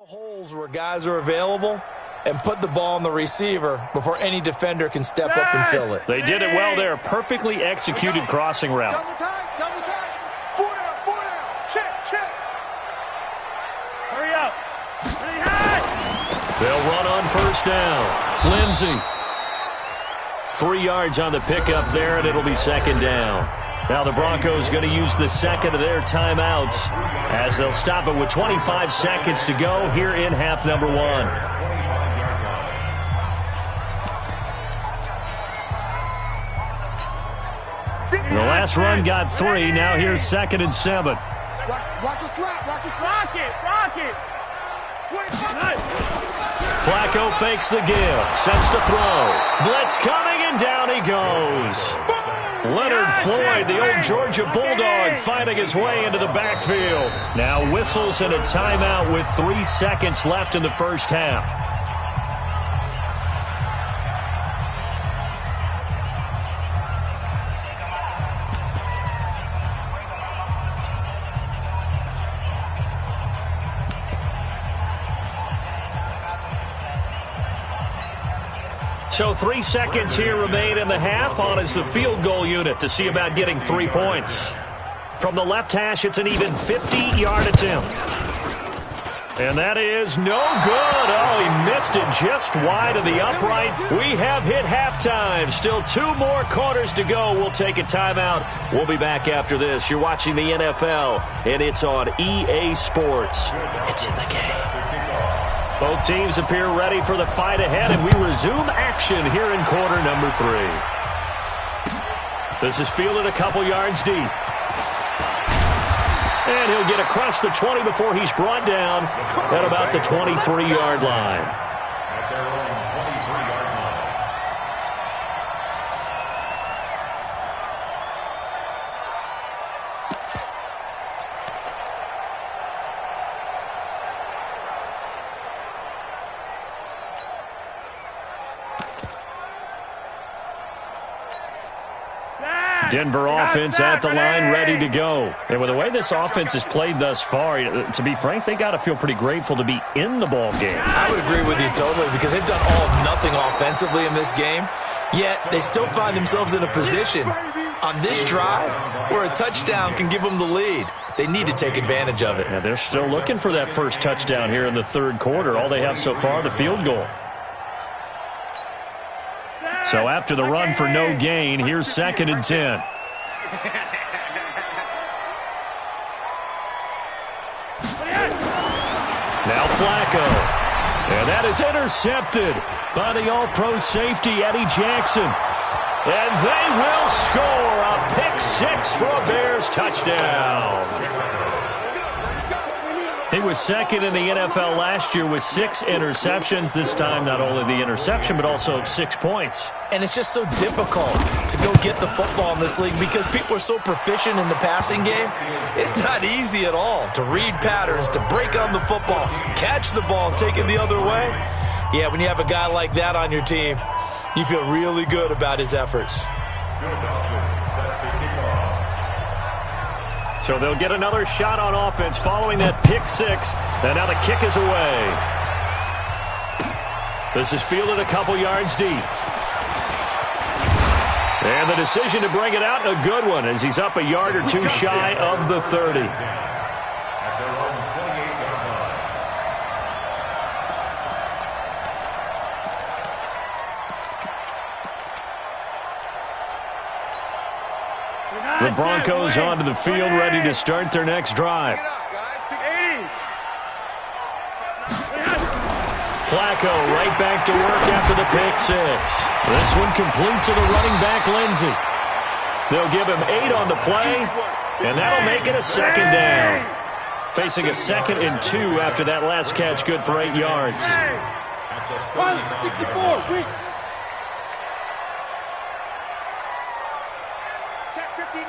Holes where guys are available and put the ball on the receiver before any defender can step up and fill it. They did it well there. Perfectly executed crossing route. Double time. 4 down. Check. Hurry up. They'll run on first down. Lindsey. 3 yards on the pickup there, and it'll be second down. Now the Broncos going to use the second of their timeouts as they'll stop it with 25 seconds to go here in half number 1. The last run got 3. Now here's 2nd and 7. Watch the slot. Rock it. 25. Flacco fakes the give. Sends to throw. Blitz coming, and down he goes. Leonard Floyd, the old Georgia Bulldog, finding his way into the backfield. Now whistles and a timeout with 3 seconds left in the first half. So 3 seconds here remain in the half. On is the field goal unit to see about getting 3 points. From the left hash, it's an even 50-yard attempt. And that is no good. Oh, he missed it just wide of the upright. We have hit halftime. Still 2 more quarters to go. We'll take a timeout. We'll be back after this. You're watching the NFL, and it's on EA Sports. It's in the game. Both teams appear ready for the fight ahead, and we resume action here in quarter number 3. This is fielded a couple yards deep. And he'll get across the 20 before he's brought down at about the 23-yard line. Denver offense at the line, ready to go. And with the way this offense has played thus far, to be frank, they got to feel pretty grateful to be in the ball game. I would agree with you totally because they've done all of nothing offensively in this game, yet they still find themselves in a position on this drive where a touchdown can give them the lead. They need to take advantage of it. Yeah, they're still looking for that first touchdown here in the third quarter. All they have so far, the field goal. So after the run for no gain, here's 2nd and 10. Now Flacco. And that is intercepted by the all-pro safety, Eddie Jackson. And they will score a pick-6 for a Bears touchdown. He was 2nd in the NFL last year with 6 interceptions. This time, not only the interception, but also 6 points. And it's just so difficult to go get the football in this league because people are so proficient in the passing game. It's not easy at all to read patterns, to break on the football, catch the ball, and take it the other way. Yeah, when you have a guy like that on your team, you feel really good about his efforts. So they'll get another shot on offense following that pick-6. And now the kick is away. This is fielded a couple yards deep. And the decision to bring it out, a good one, as he's up a yard or 2 shy of the 30. The Broncos onto the field, ready to start their next drive. Flacco right back to work after the pick-6. This one complete to the running back, Lindsey. They'll give him 8 on the play, and that'll make it a 2nd down. Facing a 2nd and 2 after that last catch, good for 8 yards. 64, quick. Check 59.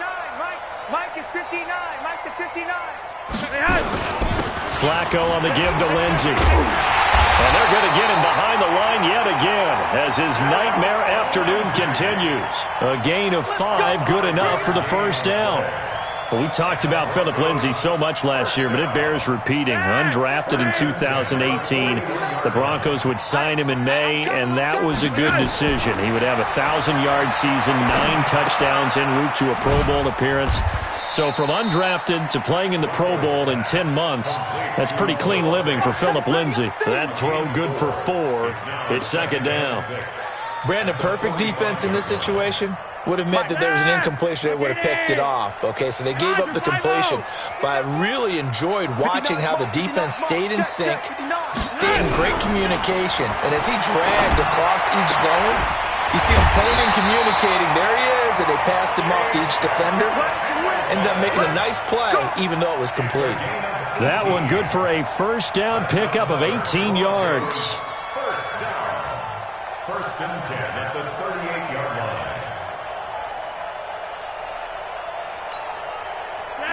Mike is 59. Mike to 59. Flacco on the give to Lindsey. And they're going to get him behind the line yet again as his nightmare afternoon continues. A gain of 5, good enough for the first down. Well, we talked about Philip Lindsay so much last year, but it bears repeating. Undrafted in 2018. The Broncos would sign him in May, and that was a good decision. He would have a 1,000-yard season, 9 touchdowns en route to a Pro Bowl appearance. So from undrafted to playing in the Pro Bowl in 10 months, that's pretty clean living for Philip Lindsay. That throw good for 4. It's second down. Brandon, perfect defense in this situation would have meant that there was an incompletion that would have picked it off. Okay, so they gave up the completion. But I really enjoyed watching how the defense stayed in sync, stayed in great communication. And as he dragged across each zone, you see him pulling and communicating. There he is, and they passed him off to each defender. Ended up making a nice play, even though it was complete. That one good for a first down pickup of 18 yards. First and 10 at the 38-yard line.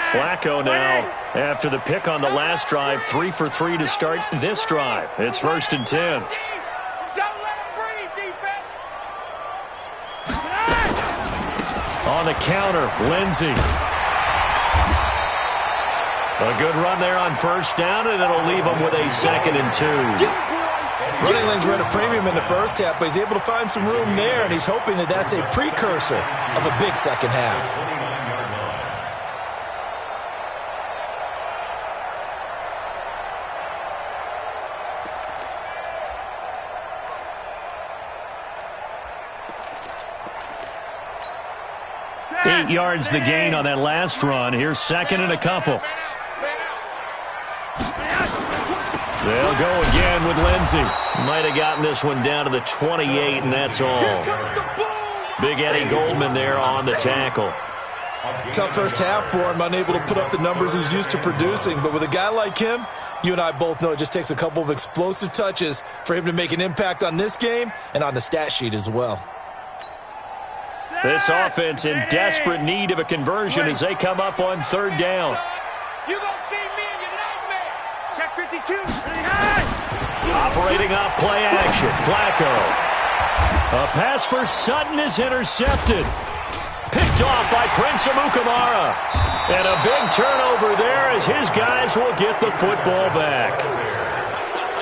Flacco now, after the pick on the last drive, 3 for 3 to start this drive. It's first and 10. Don't let him breathe, defense. On the counter, Lindsay. A good run there on first down, and it'll leave them with a second and 2. Running lanes were at a premium in the first half, but he's able to find some room there, and he's hoping that that's a precursor of a big second half. Eight yards the gain on that last run. Here's second and a couple. They'll go again with Lindsay. Might have gotten this one down to the 28, and that's all. Big Eddie Goldman there on the tackle. Tough first half for him, unable to put up the numbers he's used to producing. But with a guy like him, you and I both know it just takes a couple of explosive touches for him to make an impact on this game and on the stat sheet as well. This offense in desperate need of a conversion as they come up on third down. You gonna see me in your nightmare. Check 52. Operating off play action. Flacco. A pass for Sutton is intercepted. Picked off by Prince Amukamara. And a big turnover there as his guys will get the football back.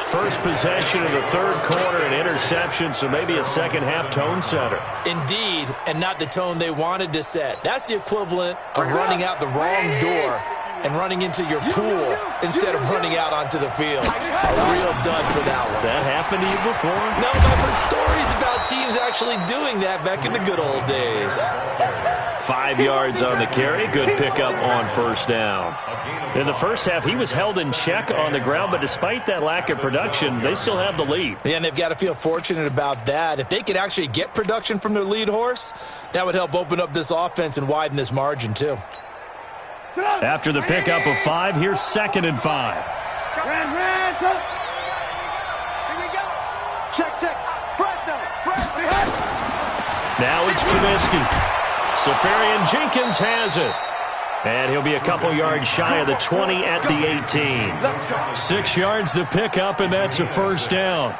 First possession of the third quarter, an interception, so maybe a second-half tone setter. Indeed, and not the tone they wanted to set. That's the equivalent of running out the wrong door and running into your pool instead of running out onto the field. A real dud for that one. Has that happened to you before? No, but I've heard stories about teams actually doing that back in the good old days. 5 yards on the carry. Good pickup on first down. In the first half, he was held in check on the ground, but despite that lack of production, they still have the lead. Yeah, and they've got to feel fortunate about that. If they could actually get production from their lead horse, that would help open up this offense and widen this margin, too. After the pickup of 5, here's second and 5. Here we go. Check. Now it's Trubisky. Safarian Jenkins has it. And he'll be a couple yards shy of the 20 at the 18. 6 yards the pickup, and that's a first down.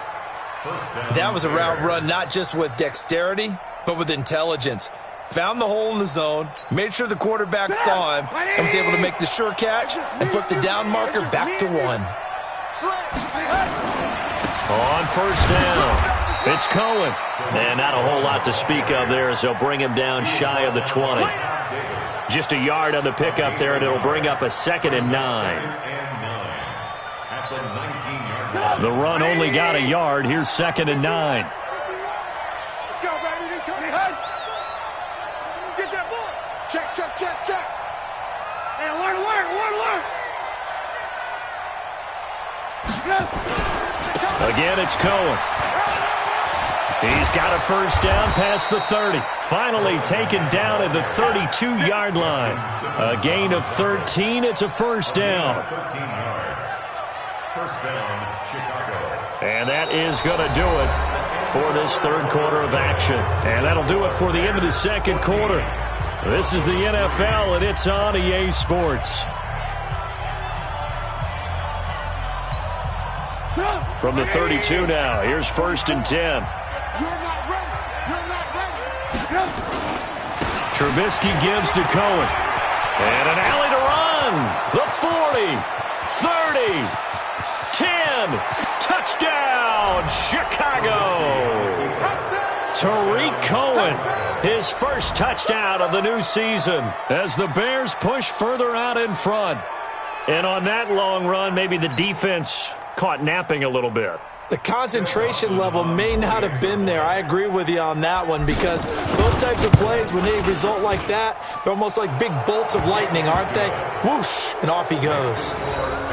That was a route run not just with dexterity, but with intelligence. Found the hole in the zone, made sure the quarterback saw him, and was able to make the sure catch and put the down marker back to 1. On first down, it's Cohen. And not a whole lot to speak of there as they'll bring him down shy of the 20. Just a yard on the pickup there, and it'll bring up a second and 9. The run only got a yard. Here's second and 9. Let's go, baby. Get that ball. Check. Hey, alert. Again, it's Cohen. He's got a first down past the 30. Finally taken down at the 32-yard line. A gain of 13. It's a first down. 13 yards. First down, Chicago. And that is going to do it for this third quarter of action. And that'll do it for the end of the second quarter. This is the NFL, and it's on EA Sports. From the 32 now, here's first and 10. Trubisky gives to Cohen. And an alley to run. The 40, 30, 10. Touchdown, Chicago. Tariq Cohen, his first touchdown of the new season as the Bears push further out in front. And on that long run, maybe the defense caught napping a little bit. The concentration level may not have been there. I agree with you on that one because those types of plays, when they result like that, they're almost like big bolts of lightning, aren't they? Whoosh, and off he goes.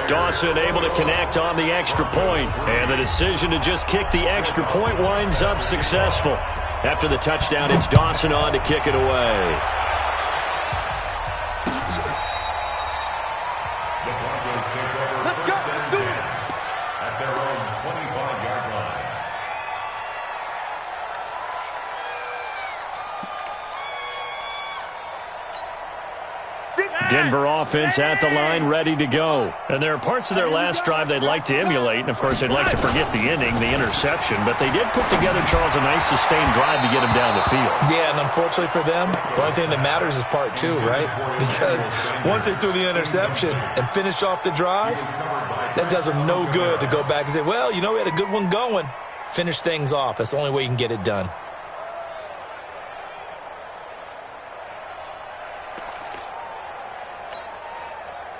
Dawson able to connect on the extra point, and the decision to just kick the extra point winds up successful. After the touchdown, it's Dawson on to kick it away. Denver offense at the line, ready to go. And there are parts of their last drive they'd like to emulate. And, of course, they'd like to forget the ending, the interception. But they did put together, Charles, a nice sustained drive to get him down the field. Yeah, and unfortunately for them, the only thing that matters is part two, right? Because once they threw the interception and finished off the drive, that does them no good to go back and say, well, you know, we had a good one going. Finish things off. That's the only way you can get it done.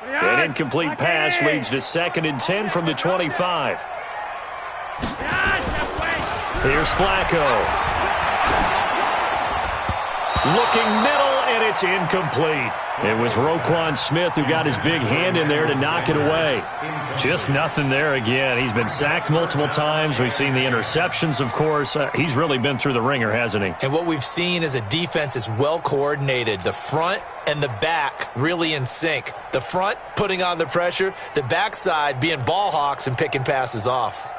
An incomplete pass leads to 2nd and 10 from the 25. Here's Flacco. Looking middle, and it's incomplete. It was Roquan Smith who got his big hand in there to knock it away. Just nothing there again. He's been sacked multiple times. We've seen the interceptions, of course. He's really been through the ringer, hasn't he? And what we've seen is a defense that's well coordinated. The front and the back really in sync. The front putting on the pressure, the backside being ball hawks and picking passes off.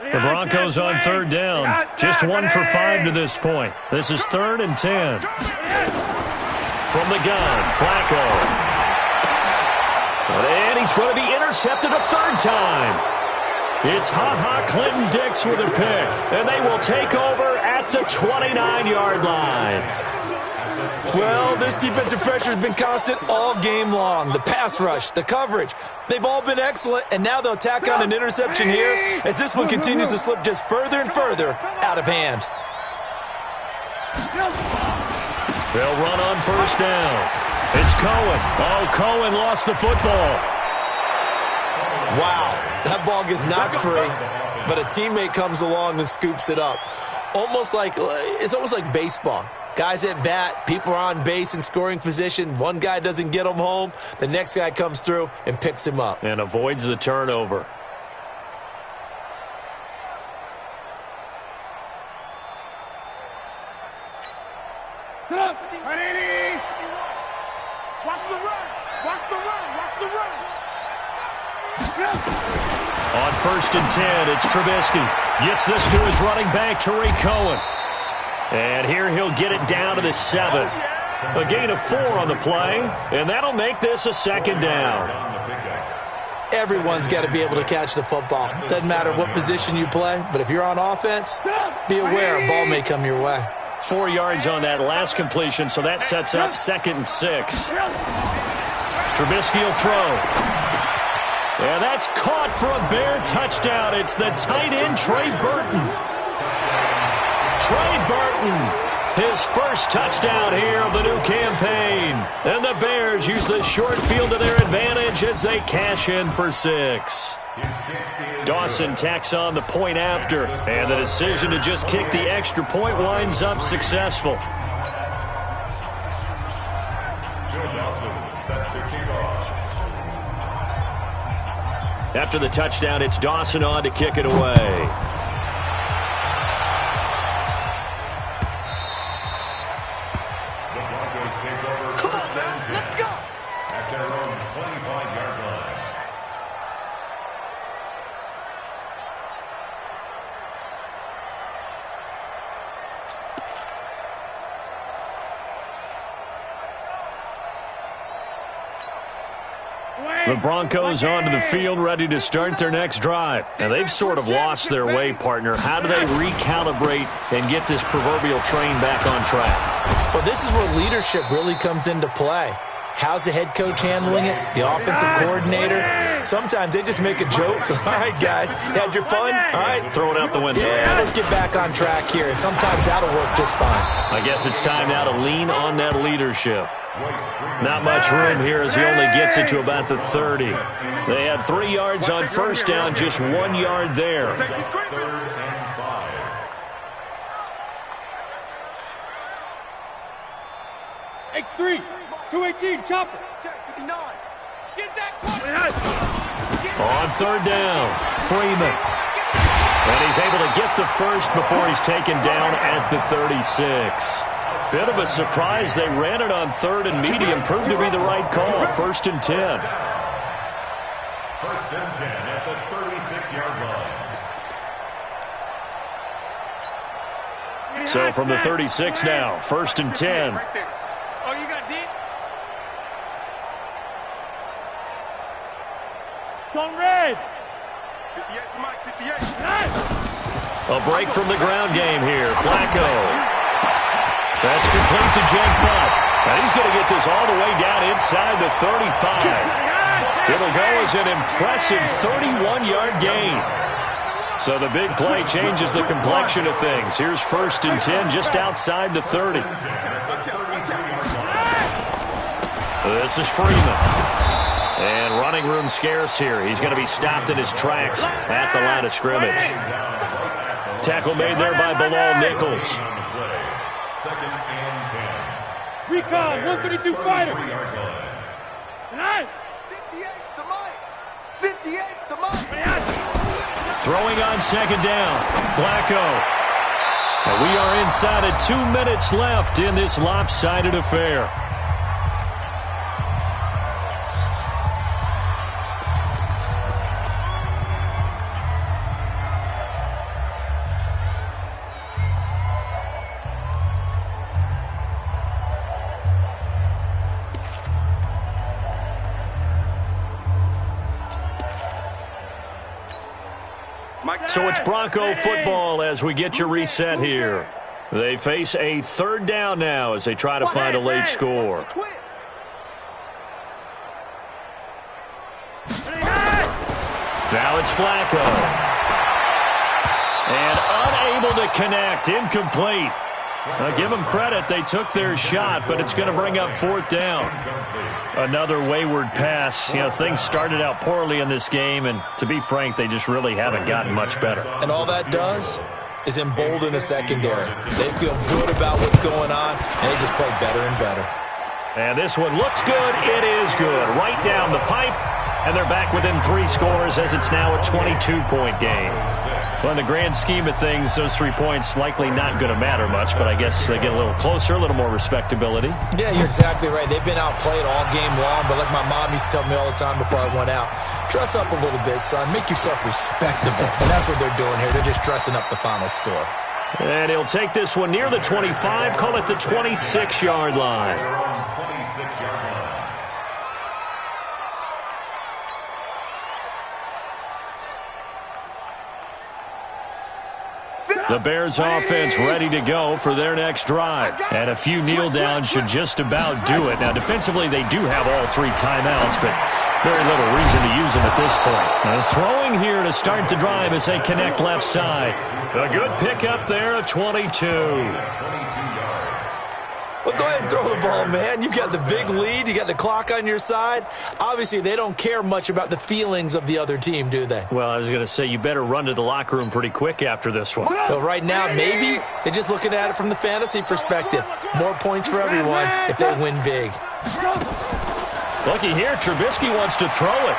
The Broncos on 3rd down. Just 1 for 5 to this point. This is 3rd and 10. From the gun, Flacco. And he's going to be intercepted a 3rd time. It's Clinton Dix with a pick. And they will take over at the 29-yard line. Well, this defensive pressure has been constant all game long. The pass rush, the coverage, they've all been excellent, and now they'll tack on an interception here as this one continues to slip just further and further out of hand. They'll run on 1st down. It's Cohen. Oh, Cohen lost the football. Wow, that ball gets knocked free, but a teammate comes along and scoops it up. It's almost like baseball. Guys at bat, people are on base in scoring position. One guy doesn't get him home. The next guy comes through and picks him up. And avoids the turnover. Watch the run. Watch the run. Watch the run. On 1st and 10, it's Trubisky. Gets this to his running back, Tariq Cohen. And here he'll get it down to the 7. A gain of 4 on the play, and that'll make this a 2nd down. Everyone's got to be able to catch the football. Doesn't matter what position you play, but if you're on offense, be aware a ball may come your way. 4 yards on that last completion, so that sets up 2nd and 6. Trubisky will throw. And that's caught for a Bear touchdown. It's the tight end, Trey Burton. Trey Burton, his first touchdown here of the new campaign. And the Bears use the short field to their advantage as they cash in for 6. Dawson tacks on the point after, and the decision to just kick the extra point winds up successful. After the touchdown, it's Dawson on to kick it away. The Broncos onto the field, ready to start their next drive. Now, they've sort of lost their way, partner. How do they recalibrate and get this proverbial train back on track? Well, this is where leadership really comes into play. How's the head coach handling it? The offensive coordinator? Sometimes they just make a joke. All right, guys, had your fun? All right. Throw it out the window. Yeah, let's get back on track here. And sometimes that'll work just fine. I guess it's time now to lean on that leadership. Not much room here as he only gets it to about the 30. They had 3 yards on first down, just 1 yard there. X3, 218, chopper. Check 59. Get that On third down, Freeman. And he's able to get the first before he's taken down at the 36. Bit of a surprise. They ran it on third and medium. Proved to be the right call. 1st and 10. 1st and 10 at the 36-yard line. So from the 36 now, 1st and 10. Oh, you got deep? Come red. 58 to Mike, 58. A break from the ground game here. Flacco. That's complete to Jake Butt. And he's going to get this all the way down inside the 35. It'll go as an impressive 31-yard gain. So the big play changes the complexion of things. Here's 1st and 10 just outside the 30. This is Freeman. And running room scarce here. He's going to be stopped in his tracks at the line of scrimmage. Tackle made there by Bilal Nichols. 2nd and 10. Recon, 132 fighter. 58's the Mike. 58's the Mike. Throwing on 2nd down. Flacco. And we are inside of 2 minutes left in this lopsided affair. So it's Bronco football as we get you reset here. They face a 3rd down now as they try to find a late score. Now it's Flacco. And unable to connect, incomplete. Now give them credit, they took their shot, but it's going to bring up 4th down. Another wayward pass. You know, things started out poorly in this game, and to be frank, they just really haven't gotten much better. And all that does is embolden a secondary. They feel good about what's going on, and they just play better and better. And this one looks good. It is good. Right down the pipe. And they're back within 3 scores as it's now a 22-point game. Well, in the grand scheme of things, those 3 points likely not going to matter much, but I guess they get a little closer, a little more respectability. Yeah, you're exactly right. They've been outplayed all game long, but like my mom used to tell me all the time before I went out, dress up a little bit, son. Make yourself respectable. And that's what they're doing here. They're just dressing up the final score. And he'll take this one near the 25, call it the 26-yard line. 26-yard line. The Bears offense ready to go for their next drive. And a few kneel downs should just about do it. Now, defensively, they do have all 3 timeouts, but very little reason to use them at this point. And throwing here to start the drive as they connect left side. A good pickup there, a 22. Well, go ahead and throw the ball, man. You got the big lead. You got the clock on your side. Obviously, they don't care much about the feelings of the other team, do they? Well, I was going to say, you better run to the locker room pretty quick after this one. Well, right now, maybe they're just looking at it from the fantasy perspective. More points for everyone if they win big. Looky here, Trubisky wants to throw it.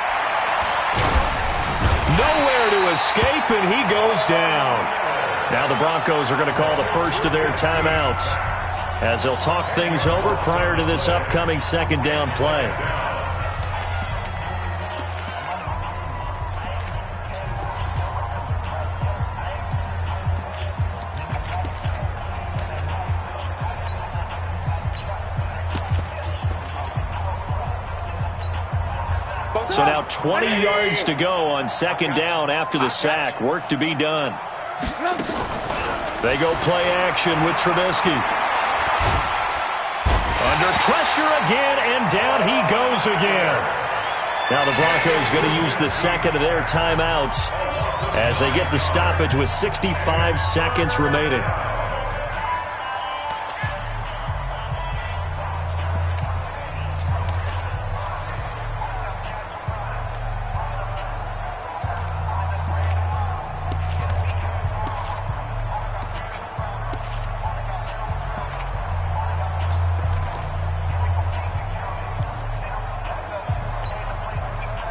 Nowhere to escape, and he goes down. Now the Broncos are going to call the first of their timeouts as they'll talk things over prior to this upcoming 2nd down play. So now 20 yards to go on second down after the sack. Work to be done. They go play action with Trubisky. Under pressure again, and down he goes again. Now the Broncos going to use the second of their timeouts as they get the stoppage with 65 seconds remaining.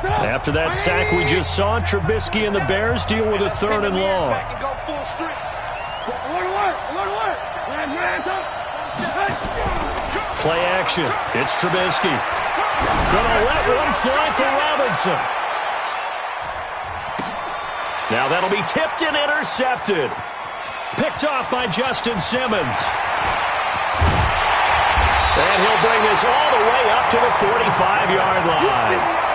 After that sack we just saw, Trubisky and the Bears deal with a 3rd and long. Play action. It's Trubisky. Gonna let one fly for Robinson. Now that'll be tipped and intercepted. Picked off by Justin Simmons. And he'll bring this all the way up to the 45-yard line.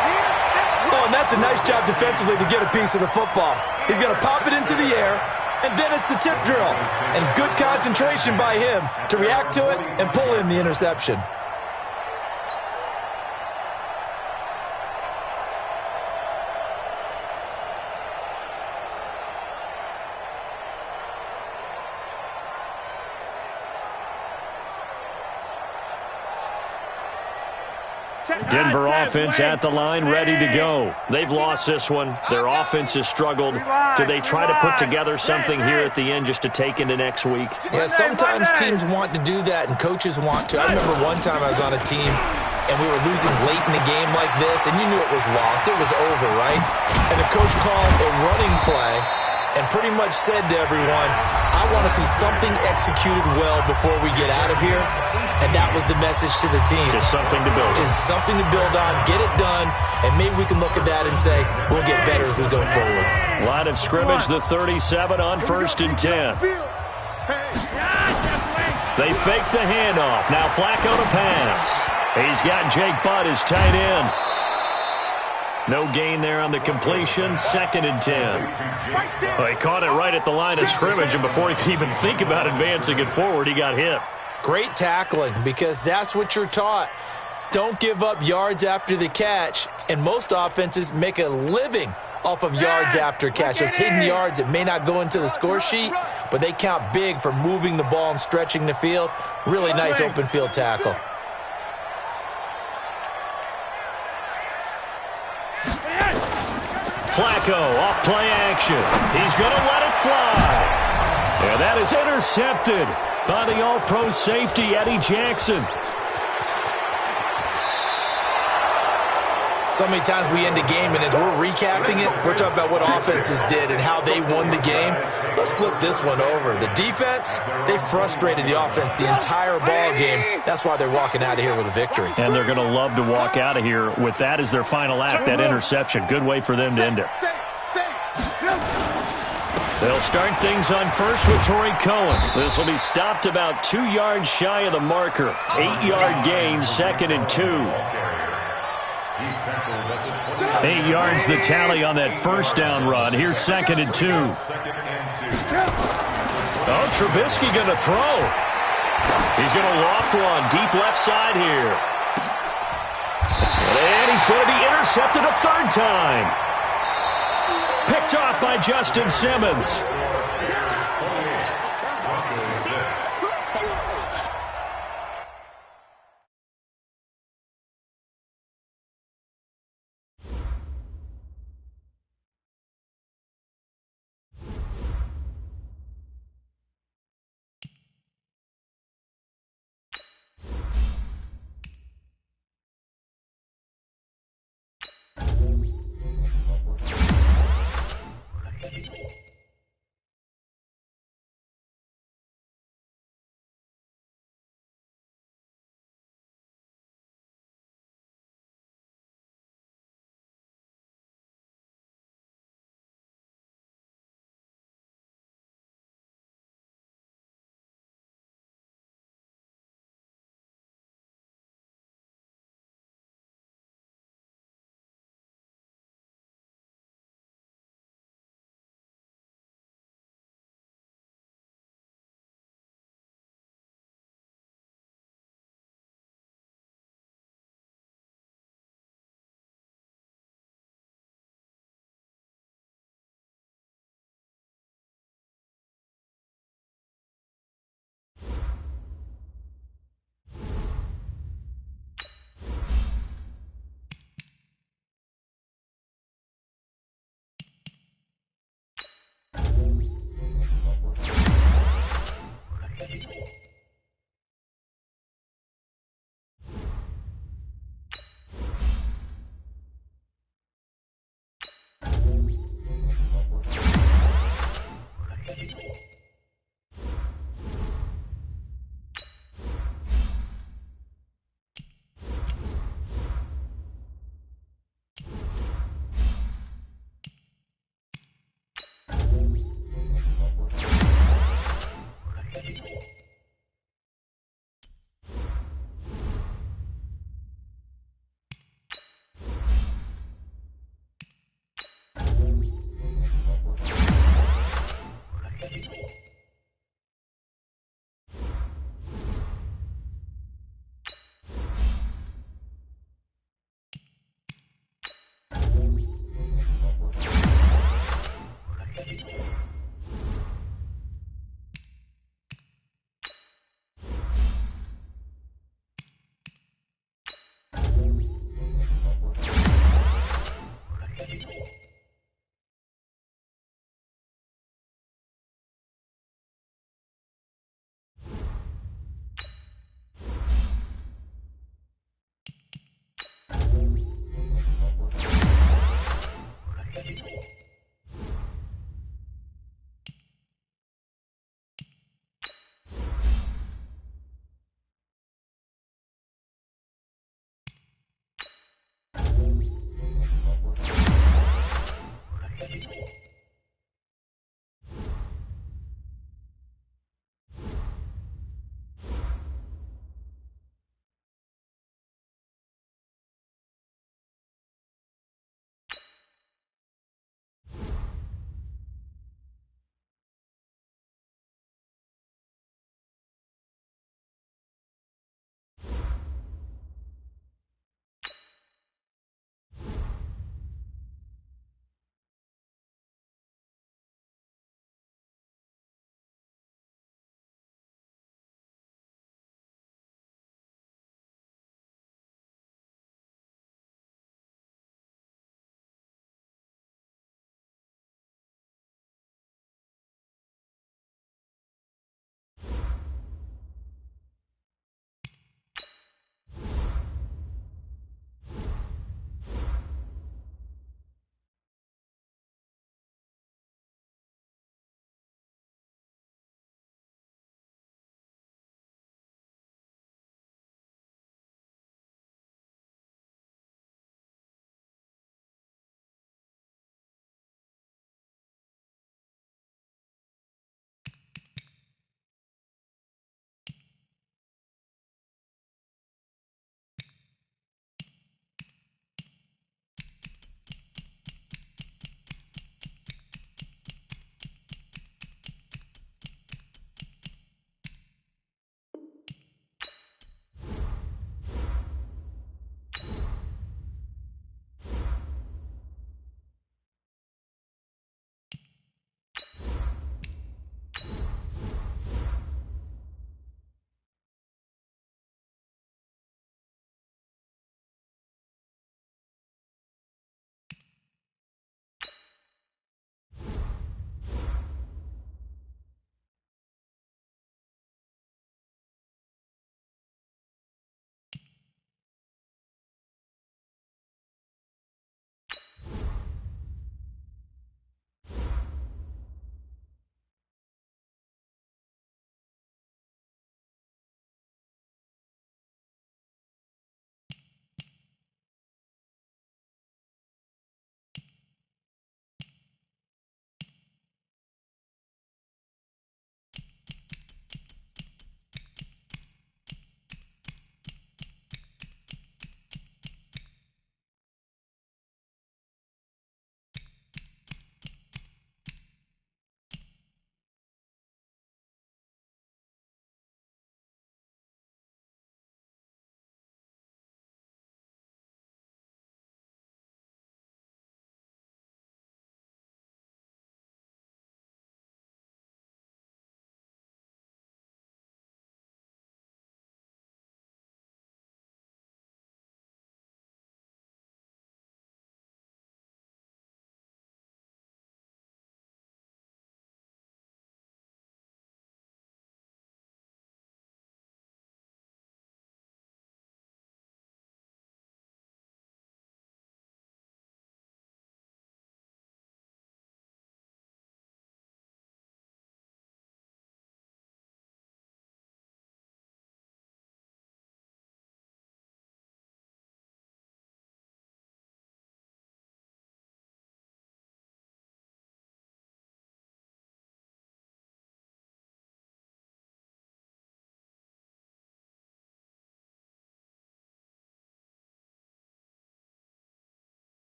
Oh, and that's a nice job defensively to get a piece of the football. He's going to pop it into the air, and then it's the tip drill. And good concentration by him to react to it and pull in the interception. Denver offense at the line, ready to go. They've lost this one. Their offense has struggled. Do they try to put together something here at the end just to take into next week? Yeah, sometimes teams want to do that and coaches want to. I remember one time I was on a team and we were losing late in the game like this, and you knew it was lost. It was over, right? And the coach called a running play and pretty much said to everyone, I want to see something executed well before we get out of here. And that was the message to the team. Just something to build on. Just something to build on, get it done, and maybe we can look at that and say, we'll get better as we go forward. Line of scrimmage, the 37 on 1st and 10. They fake the handoff. Now Flacco to pass. He's got Jake Butt as tight end. No gain there on the completion. 2nd and 10. Well, he caught it right at the line of scrimmage, and before he could even think about advancing it forward, he got hit. Great tackling, because that's what you're taught. Don't give up yards after the catch, and most offenses make a living off of yards after catch. Those hidden yards that may not go into the score sheet, but they count big for moving the ball and stretching the field. Really nice open field tackle. Flacco off play action. He's going to let it fly. And that is intercepted by the All-Pro safety, Eddie Jackson. So many times we end a game, and as we're recapping it, we're talking about what offenses did and how they won the game. Let's flip this one over. The defense, they frustrated the offense the entire ball game. That's why they're walking out of here with a victory. And they're going to love to walk out of here with that as their final act, that interception. Good way for them to end it. They'll start things on first with Torrey Cohen. This will be stopped about 2 yards shy of the marker. 8-yard gain, 2nd and 2. 8 yards the tally on that first down run. Here's 2nd and 2. Oh, Trubisky going to throw. He's going to loft one deep left side here. And he's going to be intercepted a 3rd time. Picked off by Justin Simmons.